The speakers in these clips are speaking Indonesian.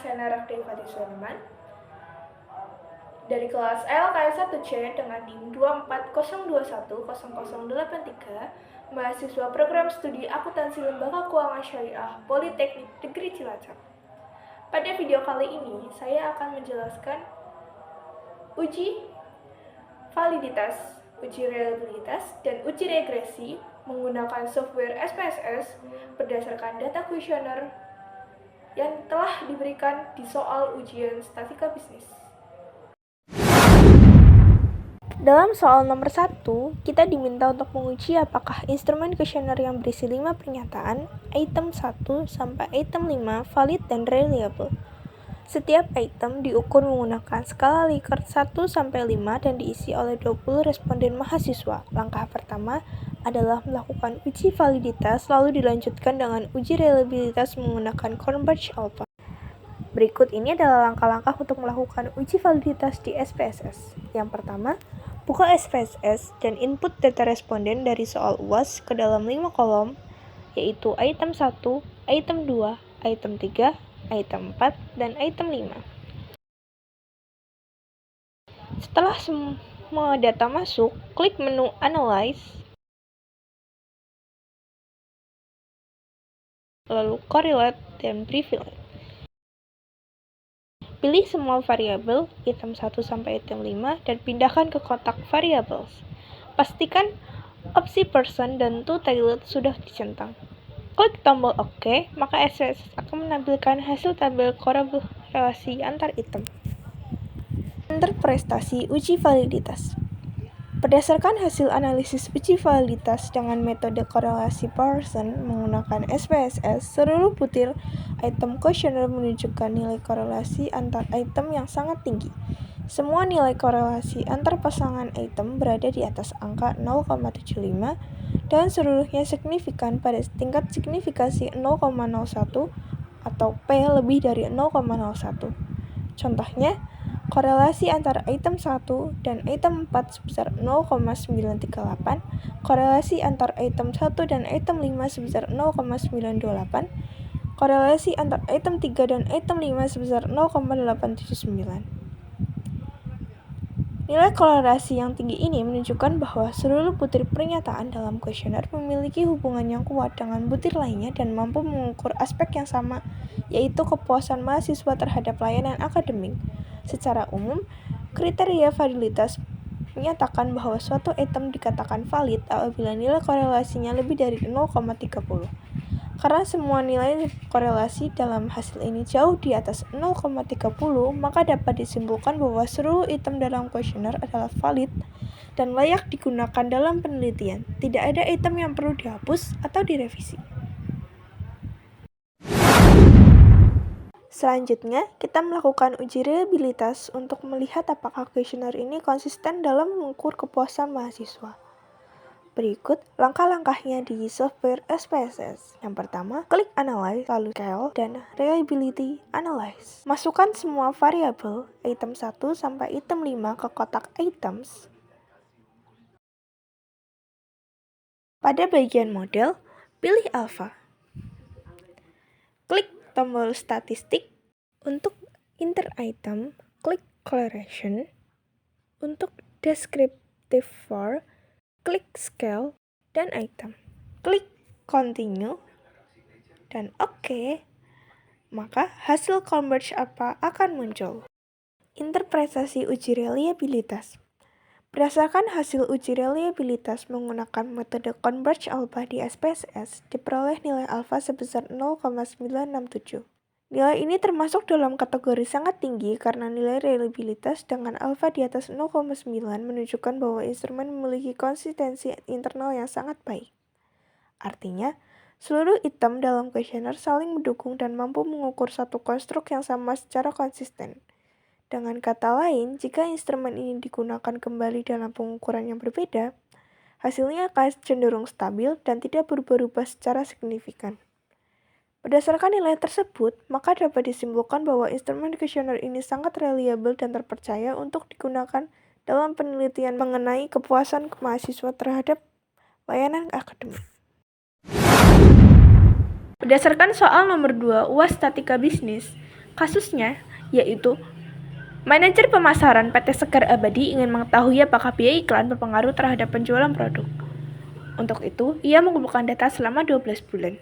Sena Rakdevati Suleman dari kelas LKS 1C dengan NIM 240210083, mahasiswa program studi akuntansi Lembaga Keuangan Syariah Politeknik Negeri Cilacap. Pada video kali ini, saya akan menjelaskan uji validitas, uji reliabilitas, dan uji regresi menggunakan software SPSS berdasarkan data kuesioner yang telah diberikan di soal ujian statistika bisnis. Dalam soal nomor 1, kita diminta untuk menguji apakah instrumen kuesioner yang berisi 5 pernyataan, item 1 sampai item 5 valid dan reliable. Setiap item diukur menggunakan skala Likert 1 sampai 5 dan diisi oleh 20 responden mahasiswa. Langkah pertama adalah melakukan uji validitas, lalu dilanjutkan dengan uji reliabilitas menggunakan Converge Alpha. Berikut ini adalah langkah-langkah untuk melakukan uji validitas di SPSS. Yang pertama, buka SPSS dan input data responden dari soal UAS ke dalam 5 kolom, yaitu item 1, item 2, item 3, item 4, dan item 5. Setelah semua data masuk, klik menu Analyze, lalu Correlate dan Privilege. Pilih semua variabel, item 1 sampai item 5, dan pindahkan ke kotak variables. Pastikan opsi person dan toTalent sudah dicentang. Klik tombol OK, maka SPSS akan menampilkan hasil tabel korelasi antar item. Interpretasi uji validitas. Berdasarkan hasil analisis uji validitas dengan metode korelasi Pearson menggunakan SPSS, seluruh butir item kuesioner menunjukkan nilai korelasi antar item yang sangat tinggi. Semua nilai korelasi antar pasangan item berada di atas angka 0,75 dan seluruhnya signifikan pada tingkat signifikasi 0,01 atau P lebih dari 0,01. Contohnya, korelasi antara item 1 dan item 4 sebesar 0,938, korelasi antara item 1 dan item 5 sebesar 0,928, korelasi antara item 3 dan item 5 sebesar 0,879. Nilai korelasi yang tinggi ini menunjukkan bahwa seluruh butir pernyataan dalam kuesioner memiliki hubungan yang kuat dengan butir lainnya dan mampu mengukur aspek yang sama, yaitu kepuasan mahasiswa terhadap layanan akademik. Secara umum, kriteria validitas menyatakan bahwa suatu item dikatakan valid apabila nilai korelasinya lebih dari 0,30. Karena semua nilai korelasi dalam hasil ini jauh di atas 0,30, maka dapat disimpulkan bahwa seluruh item dalam kuesioner adalah valid dan layak digunakan dalam penelitian. Tidak ada item yang perlu dihapus atau direvisi. Selanjutnya, kita melakukan uji reliabilitas untuk melihat apakah kuesioner ini konsisten dalam mengukur kepuasan mahasiswa. Berikut langkah-langkahnya di software SPSS. Yang pertama, klik Analyze, lalu Scale, dan Reliability Analyze. Masukkan semua variabel item 1 sampai item 5 ke kotak Items. Pada bagian model, pilih Alpha. Klik tombol Statistik. Untuk inter-item, klik Correlation. Untuk Descriptive for, klik Scale dan Item. Klik Continue dan OK. Maka hasil Converge apa akan muncul. Interpretasi uji reliabilitas. Berdasarkan hasil uji reliabilitas menggunakan metode Converge Alpha di SPSS, diperoleh nilai alfa sebesar 0,967. Nilai ini termasuk dalam kategori sangat tinggi karena nilai reliabilitas dengan alfa di atas 0,9 menunjukkan bahwa instrumen memiliki konsistensi internal yang sangat baik. Artinya, seluruh item dalam kuesioner saling mendukung dan mampu mengukur satu konstruk yang sama secara konsisten. Dengan kata lain, jika instrumen ini digunakan kembali dalam pengukuran yang berbeda, hasilnya akan cenderung stabil dan tidak berubah-ubah secara signifikan. Berdasarkan nilai tersebut, maka dapat disimpulkan bahwa instrumen kuesioner ini sangat reliable dan terpercaya untuk digunakan dalam penelitian mengenai kepuasan mahasiswa terhadap layanan akademik. Berdasarkan soal nomor 2 UAS Statistika Bisnis, Kasusnya yaitu manajer pemasaran PT Sekar Abadi ingin mengetahui apakah biaya iklan berpengaruh terhadap penjualan produk. Untuk itu, ia mengumpulkan data selama 12 bulan,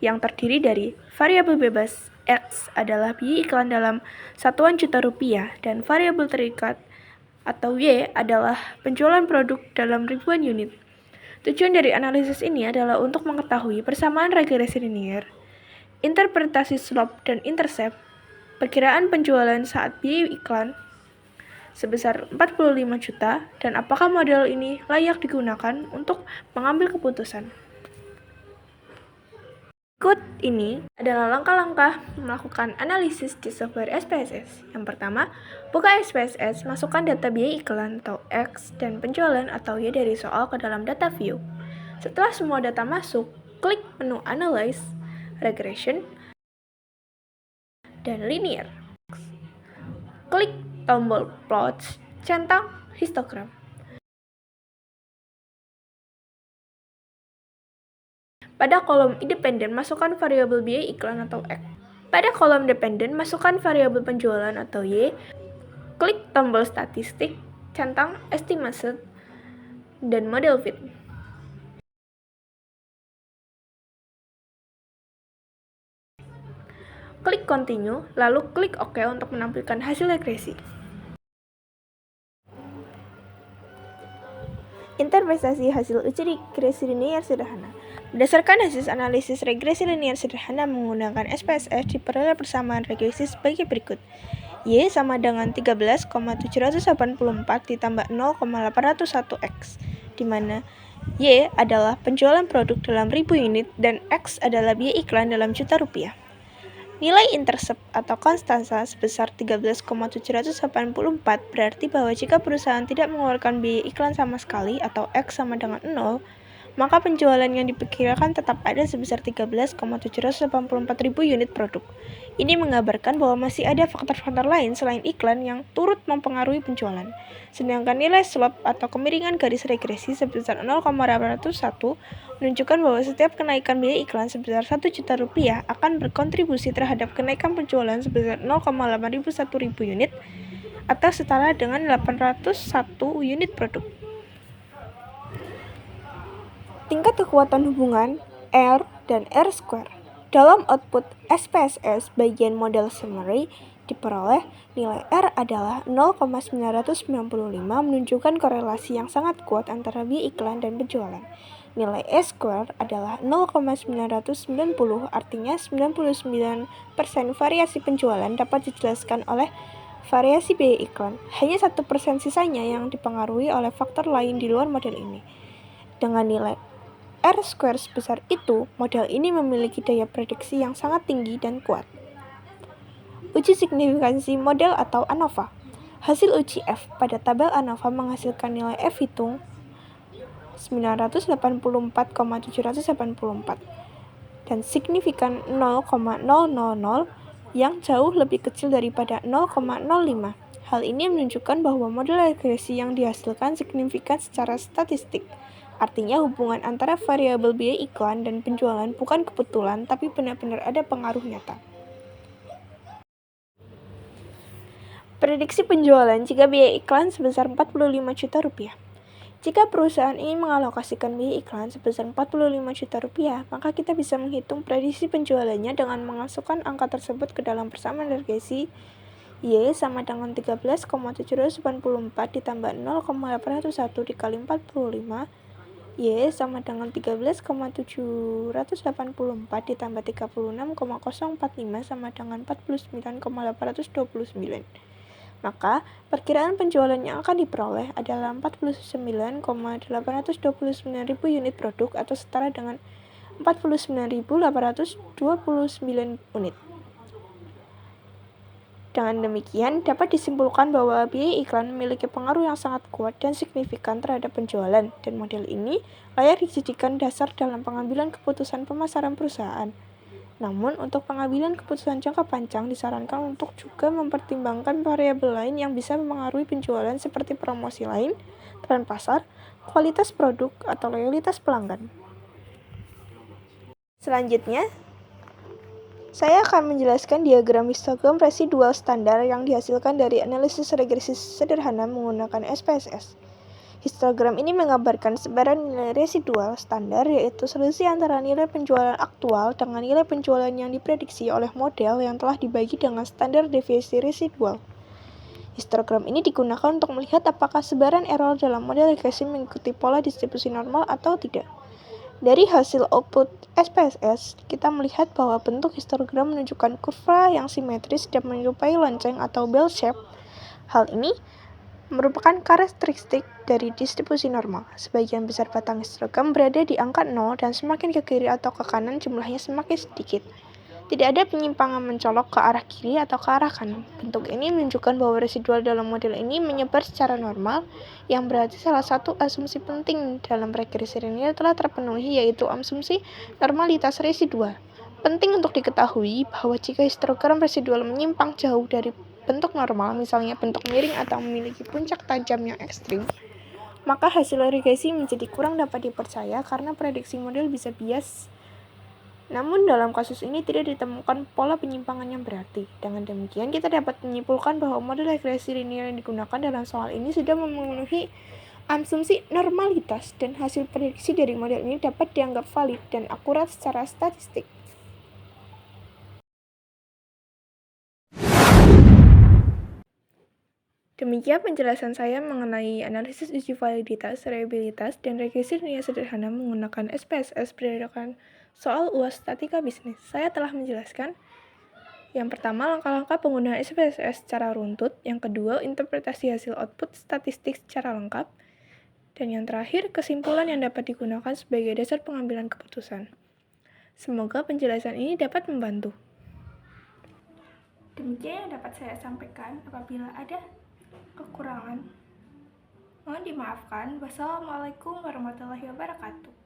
yang terdiri dari variabel bebas X adalah biaya iklan dalam satuan juta rupiah dan variabel terikat atau Y adalah penjualan produk dalam ribuan unit. Tujuan dari analisis ini adalah untuk mengetahui persamaan regresi linear, interpretasi slope dan intercept, perkiraan penjualan saat biaya iklan sebesar 45 juta, dan apakah model ini layak digunakan untuk mengambil keputusan. Berikut ini adalah langkah-langkah melakukan analisis di software SPSS. Yang pertama, buka SPSS, masukkan data biaya iklan atau X dan penjualan atau Y dari soal ke dalam data view. Setelah semua data masuk, klik menu Analyze, Regression, dan Linear. Klik tombol Plots, centang histogram. Pada kolom independen, masukkan variabel biaya iklan atau X. Pada kolom dependen, masukkan variabel penjualan atau Y. Klik tombol statistik, centang estimation, dan model fit. Klik continue, lalu klik OK untuk menampilkan hasil regresi. Interpretasi hasil uji regresi linear sederhana. Berdasarkan hasil analisis regresi linear sederhana menggunakan SPSS, diperoleh persamaan regresi sebagai berikut. Y sama dengan 13,784 ditambah 0,801X, di mana Y adalah penjualan produk dalam 1000 unit dan X adalah biaya iklan dalam juta rupiah. Nilai intercept atau konstansa sebesar 13,784 berarti bahwa jika perusahaan tidak mengeluarkan biaya iklan sama sekali atau X sama dengan 0, maka penjualan yang diperkirakan tetap ada sebesar 13,784 ribu unit produk. Ini mengabarkan bahwa masih ada faktor-faktor lain selain iklan yang turut mempengaruhi penjualan. Sedangkan nilai slope atau kemiringan garis regresi sebesar 0,801 menunjukkan bahwa setiap kenaikan biaya iklan sebesar 1 juta rupiah akan berkontribusi terhadap kenaikan penjualan sebesar 0,801 ribu unit atau setara dengan 801 unit produk. Tingkat kekuatan hubungan R dan R square. Dalam output SPSS bagian model summary diperoleh nilai R adalah 0,995 menunjukkan korelasi yang sangat kuat antara biaya iklan dan penjualan. Nilai S square adalah 0,990, artinya 99% variasi penjualan dapat dijelaskan oleh variasi biaya iklan. Hanya 1% sisanya yang dipengaruhi oleh faktor lain di luar model ini. Dengan nilai R square sebesar itu, model ini memiliki daya prediksi yang sangat tinggi dan kuat. Uji signifikansi model atau ANOVA. Hasil uji F pada tabel ANOVA menghasilkan nilai F hitung 984,784 dan signifikan 0,000 yang jauh lebih kecil daripada 0,05. Hal ini menunjukkan bahwa model regresi yang dihasilkan signifikan secara statistik. Artinya hubungan antara variabel biaya iklan dan penjualan bukan kebetulan, tapi benar-benar ada pengaruh nyata. Prediksi penjualan jika biaya iklan sebesar 45 juta rupiah. Jika perusahaan ingin mengalokasikan biaya iklan sebesar 45 juta rupiah, maka kita bisa menghitung prediksi penjualannya dengan memasukkan angka tersebut ke dalam persamaan regresi Y sama dengan 13,784 ditambah 0,801 dikali 45, Y sama dengan 13,784 ditambah 36,045 sama dengan 49,829. Maka, perkiraan penjualan yang akan diperoleh adalah 49,829 ribu unit produk atau setara dengan 49.829 unit. Dengan demikian, dapat disimpulkan bahwa biaya iklan memiliki pengaruh yang sangat kuat dan signifikan terhadap penjualan, dan model ini layak dijadikan dasar dalam pengambilan keputusan pemasaran perusahaan. Namun, untuk pengambilan keputusan jangka panjang disarankan untuk juga mempertimbangkan variabel lain yang bisa mempengaruhi penjualan seperti promosi lain, tren pasar, kualitas produk, atau loyalitas pelanggan. Selanjutnya, Saya akan menjelaskan diagram histogram residual standar yang dihasilkan dari analisis regresi sederhana menggunakan SPSS. Histogram ini menggambarkan sebaran nilai residual standar, yaitu selisih antara nilai penjualan aktual dengan nilai penjualan yang diprediksi oleh model yang telah dibagi dengan standar deviasi residual. Histogram ini digunakan untuk melihat apakah sebaran error dalam model regresi mengikuti pola distribusi normal atau tidak. Dari hasil output SPSS, kita melihat bahwa bentuk histogram menunjukkan kurva yang simetris dan menyerupai lonceng atau bell shape. Hal ini merupakan karakteristik dari distribusi normal. Sebagian besar batang histogram berada di angka 0 dan semakin ke kiri atau ke kanan jumlahnya semakin sedikit. Tidak ada penyimpangan mencolok ke arah kiri atau ke arah kanan. Bentuk ini menunjukkan bahwa residual dalam model ini menyebar secara normal, yang berarti salah satu asumsi penting dalam regresi linear telah terpenuhi, yaitu asumsi normalitas residual. Penting untuk diketahui bahwa jika histogram residual menyimpang jauh dari bentuk normal, misalnya bentuk miring atau memiliki puncak tajam yang ekstrim, maka hasil regresi menjadi kurang dapat dipercaya karena prediksi model bisa bias. Namun dalam kasus ini tidak ditemukan pola penyimpangan yang berarti. Dengan demikian, kita dapat menyimpulkan bahwa model regresi linear yang digunakan dalam soal ini sudah memenuhi asumsi normalitas, dan hasil prediksi dari model ini dapat dianggap valid dan akurat secara statistik. Demikian penjelasan saya mengenai analisis uji validitas, reliabilitas, dan regresi linear sederhana menggunakan SPSS berdasarkan soal UAS Statika Bisnis. Saya telah menjelaskan yang pertama, langkah-langkah penggunaan SPSS secara runtut. Yang kedua, interpretasi hasil output statistik secara lengkap. Dan yang terakhir, kesimpulan yang dapat digunakan sebagai dasar pengambilan keputusan. Semoga penjelasan ini dapat membantu. Demikian yang dapat saya sampaikan. Apabila ada kekurangan, mohon dimaafkan. Wassalamualaikum warahmatullahi wabarakatuh.